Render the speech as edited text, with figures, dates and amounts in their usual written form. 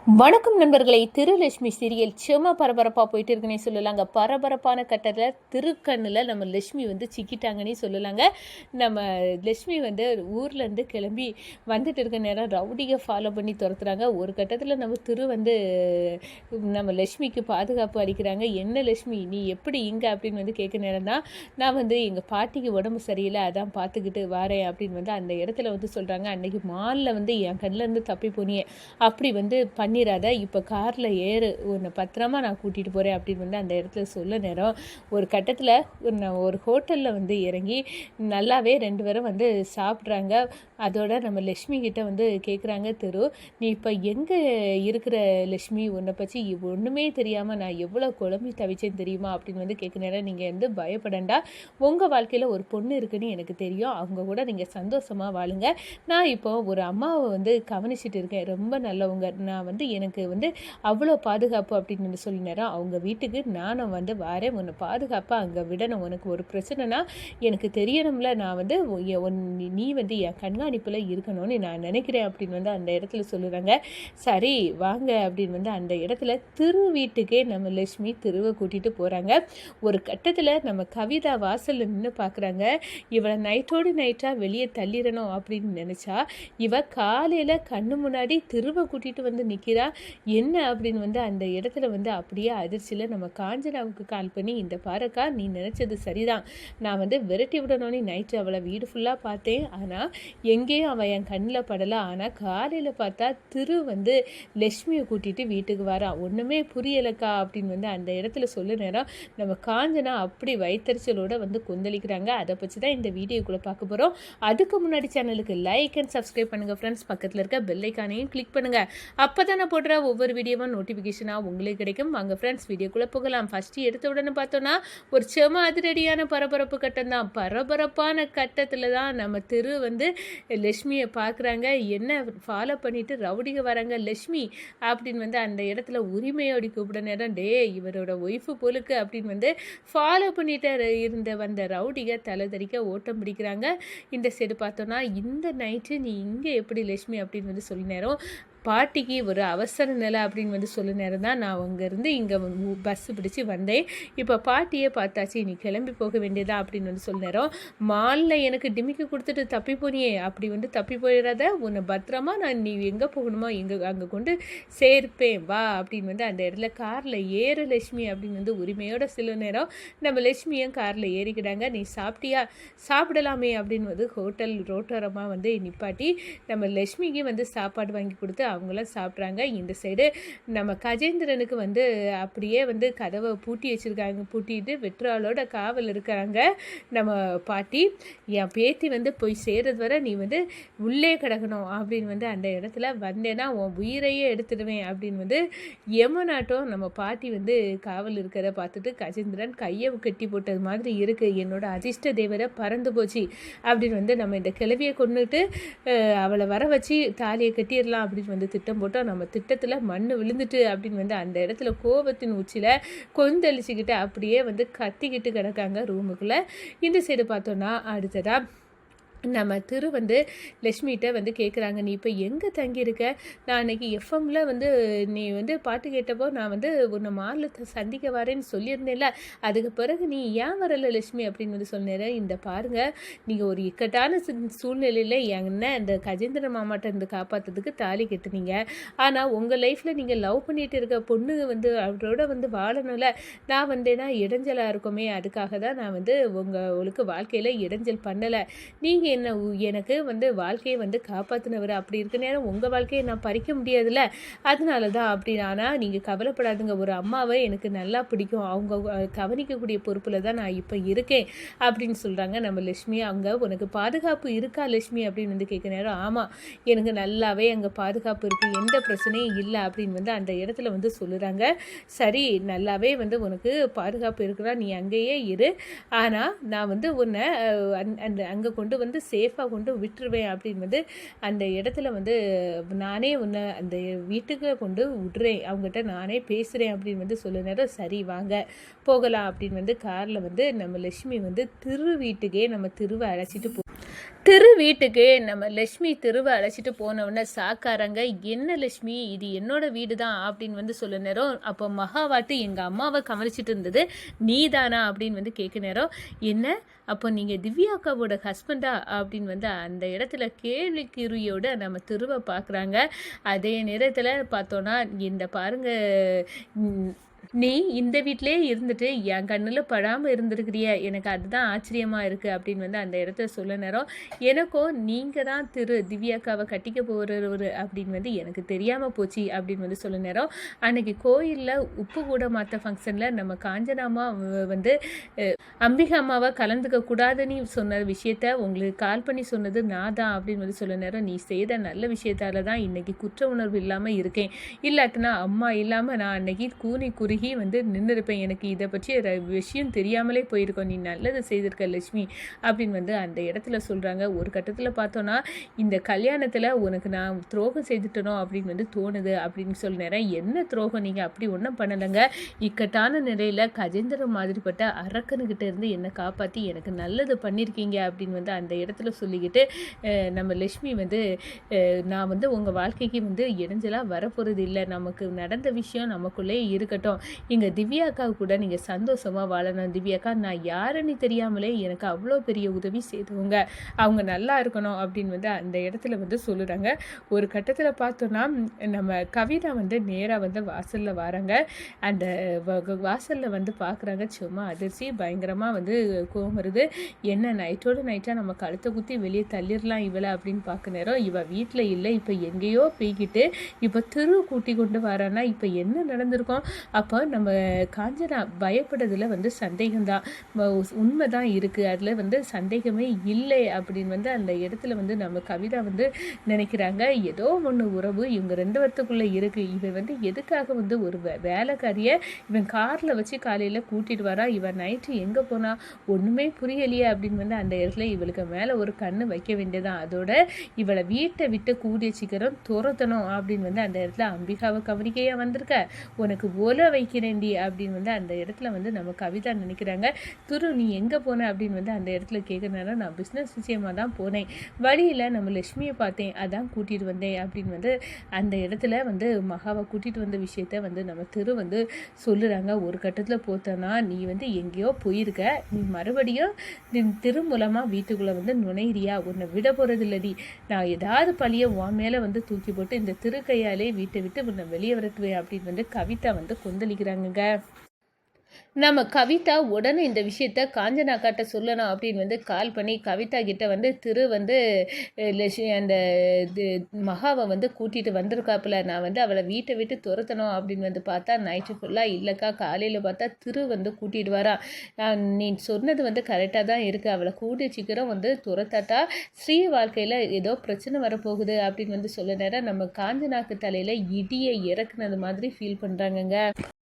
வணக்கம் நண்பர்களை. திருலட்சுமி சீரியல் செம பரபரப்பாக போயிட்டு இருக்குன்னே சொல்லலாங்க. பரபரப்பான கட்டத்தில் திருக்கண்ணில் நம்ம லட்சுமி சிக்கிட்டாங்கன்னே சொல்லலாங்க. நம்ம லட்சுமி ஊர்லேருந்து கிளம்பி வந்துட்டு இருக்க நேரம் ரவுடியை ஃபாலோ பண்ணி துரத்துறாங்க. ஒரு கட்டத்தில் நம்ம நம்ம லட்சுமிக்கு பாதுகாப்பு அளிக்கிறாங்க. என்ன லட்சுமி நீ எப்படி இங்கே அப்படின்னு கேட்க நேரம் தான் நான் எங்கள் பாட்டிக்கு உடம்பு சரியில்லை, அதான் பார்த்துக்கிட்டு வரேன் அப்படின்னு அந்த இடத்துல சொல்கிறாங்க. அன்றைக்கி மாலில் என் கண்ணிலேருந்து தப்பி போனியே, அப்படி பண்ணிடாத, இப்போ காரில் ஏறு, உன்னை பத்திரமா நான் கூட்டிகிட்டு போகிறேன் அப்படின்னு அந்த இடத்துல சொல்ல நேரம் ஒரு கட்டத்தில் ஒரு ஹோட்டலில் இறங்கி நல்லாவே 2 பேரும் சாப்பிட்றாங்க. அதோட நம்ம லட்சுமி கிட்ட கேட்குறாங்க, நீ இப்போ எங்கே இருக்கிற லட்சுமி, உன்னை பற்றி ஒன்றுமே தெரியாமல் நான் எவ்வளோ குழம்பி தவிச்சேன்னு தெரியுமா அப்படின்னு கேட்க நேரம், நீங்கள் பயப்படண்டா, உங்கள் வாழ்க்கையில் ஒரு பொண்ணு இருக்குன்னு எனக்கு தெரியும், அவங்க கூட நீங்கள் சந்தோஷமாக வாழுங்க, நான் இப்போ ஒரு அம்மாவை கவனிச்சிட்டு இருக்கேன், ரொம்ப நல்லவங்க, நான் எனக்கு அவ்வளோ பாதுகாப்பு அப்படின்னு சொல்லி நேரம் அவங்க வீட்டுக்கு நானும் வரேன், உன்னை பாதுகாப்பாக அங்கே விடணும், உனக்கு ஒரு பிரச்சனைனா எனக்கு தெரியணும்ல, நான் நீ என் கண்காணிப்பில் இருக்கணும்னு நான் நினைக்கிறேன் அப்படின்னு அந்த இடத்துல சொல்லுறாங்க. சரி வாங்க அப்படின்னு அந்த இடத்துல வீட்டுக்கே நம்ம லட்சுமி திருவை கூட்டிகிட்டு போகிறாங்க. ஒரு கட்டத்தில் நம்ம கவிதா வாசலில் நின்று பார்க்குறாங்க. இவளை நைட்டோடு நைட்டாக வெளியே தள்ளிடணும் அப்படின்னு நினச்சா இவ காலையில் கண்ணு முன்னாடி திருவை கூட்டிகிட்டு நிற்கிறா. என்ன அப்படின்னு அந்த இடத்துல அப்படியே அதிர்ச்சியில் நம்ம காஞ்சனாவுக்கு கால் பண்ணி, இந்த பாருக்கா நீ நினச்சது சரிதான், நான் விரட்டி விடணும்னு நைட்டு அவளை வீடு ஃபுல்லாக பார்த்தேன், ஆனால் எங்கேயும் அவள் என் கண்ணில் படலை, ஆனால் காலையில் பார்த்தா லட்சுமியை கூட்டிகிட்டு வீட்டுக்கு வரான், ஒன்றுமே புரியலக்கா அப்படின்னு அந்த இடத்துல சொல்ல நேரம் நம்ம காஞ்சனா அப்படி வயிற்றுச்சலோட கொந்தளிக்கிறாங்க. அதை பற்றி தான் இந்த வீடியோக்குள்ளே பார்க்க போகிறோம். அதுக்கு முன்னாடி சேனலுக்கு லைக் அண்ட் சப்ஸ்கிரைப் பண்ணுங்கள் ஃப்ரெண்ட்ஸ், பக்கத்தில் இருக்க பெல் ஐக்கானையும் கிளிக் பண்ணுங்கள், அப்போ தான் நான் போடுற ஒவ்வொரு வீடியோவும் நோட்டிஃபிகேஷனாக உங்களுக்கு கிடைக்கும். வாங்க ஃப்ரெண்ட்ஸ் வீடியோக்குள்ளே போகலாம். ஃபஸ்ட்டு எடுத்த உடனே பார்த்தோன்னா ஒரு செம அதிரடியான பரபரப்பு கட்டம் தான். பரபரப்பான கட்டத்தில் தான் நம்ம லட்சுமியை பார்க்குறாங்க. என்ன ஃபாலோ பண்ணிவிட்டு ரவுடிக வராங்க, லட்சுமி அப்படின்னு அந்த இடத்துல உரிமையோடி கூப்பிட நேரம், இவரோட ஒய்ஃபு போலுக்கு அப்படின்னு ஃபாலோ பண்ணிட்டு வந்த ரவுடிக தலை தறிக்க ஓட்டம் பிடிக்கிறாங்க. இந்த சைடு பார்த்தோன்னா, இந்த நைட்டு நீ இங்கே எப்படி லட்சுமி அப்படின்னு சொல்லி நேரம் பாட்டிக்கு ஒரு அவசர நிலை அப்படின்னு சொல்ல நேரம் தான் நான் அங்கேருந்து இங்கே பஸ்ஸு பிடிச்சி வந்தேன். இப்போ பாட்டியே பார்த்தாச்சு, நீ கிளம்பி போக வேண்டியதா அப்படின்னு சொல்ல நேரம், மாலில் எனக்கு டிமிக்கு கொடுத்துட்டு தப்பி போனியே, அப்படி தப்பி போயிடாத, உன்னை பத்திரமா நான் நீ எங்கே போகணுமோ அங்கே கொண்டு சேர்ப்பேன் வா அப்படின்னு அந்த இடத்துல காரில் ஏறு லட்சுமி அப்படின்னு உரிமையோட சில நேரம் நம்ம லட்சுமியும் காரில் ஏறிக்கிட்டாங்க. நீ சாப்பிட்டியா, சாப்பிடலாமே அப்படின்னு ஹோட்டல் ரோட்டோரமாக நிப்பாட்டி நம்ம லட்சுமிக்கு சாப்பாடு வாங்கி கொடுத்து அவங்களாம் சாப்பிட்றாங்க. இந்த சைடு நம்ம கஜேந்திரனுக்கு அப்படியே கதவை பூட்டி வச்சுருக்காங்க. பூட்டிட்டு வெற்றாலோட காவல் இருக்கிறாங்க நம்ம பாட்டி. என் பேத்தி போய் சேர்றது வரை நீ உள்ளே கிடக்கணும் அப்படின்னு அந்த இடத்துல வந்தேன்னா உன் உயிரையே எடுத்துடுவேன் அப்படின்னு யமுனாட்டம் நம்ம பாட்டி காவல் இருக்கிறத பார்த்துட்டு கஜேந்திரன் கையை கட்டி போட்டது மாதிரி இருக்குது, என்னோட அதிர்ஷ்ட தேவரை பறந்து போச்சு அப்படின்னு நம்ம இந்த கிழவியை கொண்டுட்டு அவளை வர வச்சு தாலியை கட்டிடலாம் அப்படின்னு திட்டம் போட்டோம். நம்ம திட்டத்தில் மண் விழுந்துட்டு அப்படின்னு அந்த இடத்துல கோபத்தின் உச்சியில் கொந்தளிச்சுக்கிட்டு அப்படியே கத்திக்கிட்டு கிடக்காங்க ரூமுக்குள்ளே. இந்த சைடு பார்த்தோன்னா அடுத்ததாக நம்ம லட்சுமிகிட்ட கேட்குறாங்க, நீ இப்போ எங்கே தங்கியிருக்க, நான் அன்றைக்கி எஃப்எம்மில் நீ பாட்டு கேட்டப்போ நான் உன்னை மாலில் சந்திக்க வரேன்னு சொல்லியிருந்தேன்ல, அதுக்கு பிறகு நீ ஏன் வரலை லட்சுமி அப்படின்னு சொன்னேன். இந்த பாருங்கள், நீங்கள் ஒரு இக்கட்டான சூழ்நிலையில் என்ன இந்த கஜேந்திர மாமாட்ட இருந்து காப்பாற்றுறதுக்கு தாலி கட்டுனீங்க, ஆனால் உங்கள் லைஃப்பில் நீங்கள் லவ் பண்ணிகிட்டு இருக்க பொண்ணு அவரோட வாழணும்ல, நான் வந்தேன்னா இடைஞ்சலாக இருக்குமே, அதுக்காக தான் நான் உங்களுக்கு வாழ்க்கையில் இடைஞ்சல் பண்ணலை, நீங்கள் என்ன எனக்கு வாழ்க்கையை காப்பாற்றினவர், அப்படி இருக்க நேரம் உங்கள் வாழ்க்கையை நான் பறிக்க முடியாதுல்ல, அதனால தான் அப்படி. ஆனால் நீங்கள் கவலைப்படாதுங்க, ஒரு அம்மாவை எனக்கு நல்லா பிடிக்கும், அவங்க கவனிக்கக்கூடிய பொறுப்பில் தான் நான் இப்போ இருக்கேன் அப்படின்னு சொல்கிறாங்க நம்ம லட்சுமி. அங்கே உனக்கு பாதுகாப்பு இருக்கா லட்சுமி அப்படின்னு கேட்க நேரம், ஆமாம் எனக்கு நல்லாவே அங்கே பாதுகாப்பு இருக்குது, எந்த பிரச்சனையும் இல்லை அப்படின்னு அந்த இடத்துல சொல்லுறாங்க. சரி நல்லாவே உனக்கு பாதுகாப்பு இருக்குதா, நீ அங்கேயே இரு, ஆனால் நான் உன்னை அந்த அங்கே கொண்டு சேஃபாக கொண்டு விட்டுருவேன் அப்படின்னு அந்த இடத்துல நானே உன்னை அந்த வீட்டுக்கு கொண்டு விடுறேன், அவங்ககிட்ட நானே பேசுகிறேன் அப்படின்னு சொல்ல நேரம், சரி வாங்க போகலாம் அப்படின்னு காரில் நம்ம லட்சுமி வீட்டுக்கே நம்ம திருவை அழைச்சிட்டு திரு வீட்டுக்கு நம்ம லட்சுமி திருவை அழைச்சிட்டு போனவுடனே சாக்காரங்க, என்ன லட்சுமி இது என்னோட வீடு தான் அப்படின்னு வந்து சொல்ல நேரம், அப்போ மகாவாட்டு எங்கள் அம்மாவை கவனிச்சிட்டு இருந்தது நீதானா அப்படின்னு வந்து கேட்க நேரம், என்ன அப்போ நீங்கள் திவ்யா அக்காவோட ஹஸ்பண்டா அப்படின்னு வந்து அந்த இடத்துல கேள்விக்குறியோட நம்ம திருவை பார்க்குறாங்க. அதே நேரத்தில் பார்த்தோன்னா இந்த பாருங்க, நீ இந்த வீட்டிலே இருந்துட்டு என் கண்ணில் படாமல் இருந்திருக்கிறிய, எனக்கு அதுதான் ஆச்சரியமாக இருக்குது அப்படின்னு வந்து அந்த இடத்த சொல்ல நேரம், எனக்கும் நீங்கள் தான் திவ்யாக்காவை கட்டிக்க போகிறவர் அப்படின்னு வந்து எனக்கு தெரியாமல் போச்சு அப்படின்னு வந்து சொல்ல நேரம், அன்னைக்கு கோயிலில் உப்பு கூட மாற்ற ஃபங்க்ஷனில் நம்ம காஞ்சனாமா வந்து அம்பிகா அம்மாவை கலந்துக்க கூடாதுன்னு சொன்ன விஷயத்த உங்களுக்கு கால் பண்ணி சொன்னது நான் தான் அப்படின்னு வந்து சொல்ல நேரம், நீ செய்த நல்ல விஷயத்தால தான் இன்றைக்கி குற்ற உணர்வு இல்லாமல் இருக்கேன், இல்லாட்டினா அம்மா இல்லாமல் நான் அன்னைக்கு கூனி குறுகி வந்து நின்று இருப்பேன், எனக்கு இதை பற்றி விஷயம் தெரியாமலே போயிருக்கோம், நீ நல்லது செய்திருக்க லட்சுமி அப்படின்னு வந்து அந்த இடத்துல சொல்கிறாங்க. ஒரு கட்டத்தில் பார்த்தோன்னா இந்த கல்யாணத்தில் உனக்கு நான் துரோகம் செய்துட்டனோ அப்படின்னு வந்து தோணுது அப்படின்னு சொல்ல நேரம், என்ன துரோகம், நீங்கள் அப்படி ஒன்றும் பண்ணலைங்க, இக்கட்டான நிலையில் கஜேந்திர மாதிரிப்பட்ட அரக்கனுக்கிட்ட இருந்து என்னை காப்பாற்றி எனக்கு நல்லது பண்ணியிருக்கீங்க அப்படின்னு வந்து அந்த இடத்துல சொல்லிக்கிட்டு நம்ம லட்சுமி வந்து நான் வந்து உங்கள் வாழ்க்கைக்கு வந்து இடைஞ்சலாக வரப்போகிறது இல்லை, நமக்கு நடந்த விஷயம் நமக்குள்ளே இருக்கட்டும், இங்கே திவ்யாக்கா கூட நீங்கள் சந்தோஷமாக வாழணும், திவ்யாக்கா நான் யாருன்னு தெரியாமலே எனக்கு அவ்வளோ பெரிய உதவி செய்தவங்க, அவங்க நல்லா இருக்கணும் அப்படின்னு வந்து அந்த இடத்துல வந்து சொல்லுறாங்க. ஒரு கட்டத்தில் பார்த்தோன்னா நம்ம கவிதா வந்து நேராக வந்து வாசலில் வராங்க. அந்த வாசலில் வந்து பார்க்குறாங்க, சும்மா அதிர்ச்சி பயங்கரமாக வந்து கோவம் வருது. என்ன நைட்டோடு நைட்டாக நம்ம கழுத்தை குத்தி வெளியே தள்ளிடலாம் இவளை அப்படின்னு பார்க்க நேரம், இவள் வீட்டில் இல்லை, இப்போ எங்கேயோ போய்கிட்டு இப்போ கூட்டி கொண்டு வரான்னா இப்போ என்ன நடந்திருக்கோம், அப்போ நம்ம காஞ்சனா பயப்படுறதுல வந்து சந்தேகம்தான், உண்மை தான் இருக்குது, அதில் வந்து சந்தேகமே இல்லை அப்படின்னு வந்து அந்த இடத்துல வந்து நம்ம கவிதா வந்து நினைக்கிறாங்க. ஏதோ ஒன்று உறவு இவங்க ரெண்டு பேர்த்துக்குள்ளே இருக்குது, இவன் வந்து எதுக்காக வந்து ஒரு வேலைக்காரியை இவன் காரில் வச்சு காலையில் கூட்டிகிட்டு வரா, இவன் நைட்டு எங்கே போனா ஒன்றுமே புரியலையே அப்படின்னு வந்து அந்த இடத்துல இவளுக்கு மேலே ஒரு கண்ணு வைக்க வேண்டியதான், அதோட இவளை வீட்டை விட்டு கூடிய சீக்கிரம் துரத்தணும் அப்படின்னு வந்து அந்த இடத்துல அம்பிகாவை கவனிக்கையா வந்திருக்க, உனக்கு ஓலை வைக்கிறேன்டி அப்படின்னு வந்து அந்த இடத்துல வந்து நம்ம கவிதா நினைக்கிறாங்க. நீ எங்கே போன அப்படின்னு வந்து அந்த இடத்துல கேட்குறனால, நான் பிஸ்னஸ் விஷயமாக தான் போனேன், வழியில் நம்ம லட்சுமியை பார்த்தேன் அதான் கூட்டிகிட்டு வந்தேன் அப்படின்னு வந்து அந்த இடத்துல வந்து மகாவை கூட்டிகிட்டு வந்த விஷயத்த வந்து நம்ம வந்து சொல்லுறாங்க. ஒரு கட்டத்தில் போத்தோன்னா, நீ வந்து எங்கேயோ போயிருக்க, நீ மறுபடியும் மூலமாக வீட்டுக்குள்ளே வந்து நுழையிறியா, உன்னை விட போகிறது இல்லடி, நான் ஏதாவது பழிய உன் மேலே வந்து தூக்கி போட்டு இந்த கையாலே வீட்டை விட்டு உன்னை வெளியே வரட்டுவேன் அப்படின்னு வந்து கவிதா வந்து கொந்தளிக்கிறாங்க. நம்ம கவிதா உடனே இந்த விஷயத்த காஞ்சனாக்காட்ட சொல்லணும் அப்படின்னு வந்து கால் பண்ணி கவிதா கிட்ட வந்து வந்து அந்த மகாவை வந்து கூட்டிகிட்டு வந்திருக்காப்புல, நான் வந்து அவளை வீட்டை விட்டு துரத்தணும் அப்படின்னு வந்து பார்த்தா நைட்டு ஃபுல்லாக இல்லைக்கா, காலையில் பார்த்தா வந்து கூட்டிகிட்டு வரா, நீ சொன்னது வந்து கரெக்டாக தான் இருக்குது, அவளை கூட்டி சீக்கிரம் வந்து துரத்தாட்டா ஸ்ரீ வாழ்க்கையில் ஏதோ பிரச்சனை வரப்போகுது அப்படின்னு வந்து சொல்ல நேரம் நம்ம காஞ்சனாக்கு தலையில் இடியை இறக்குனது மாதிரி ஃபீல் பண்ணுறாங்கங்க.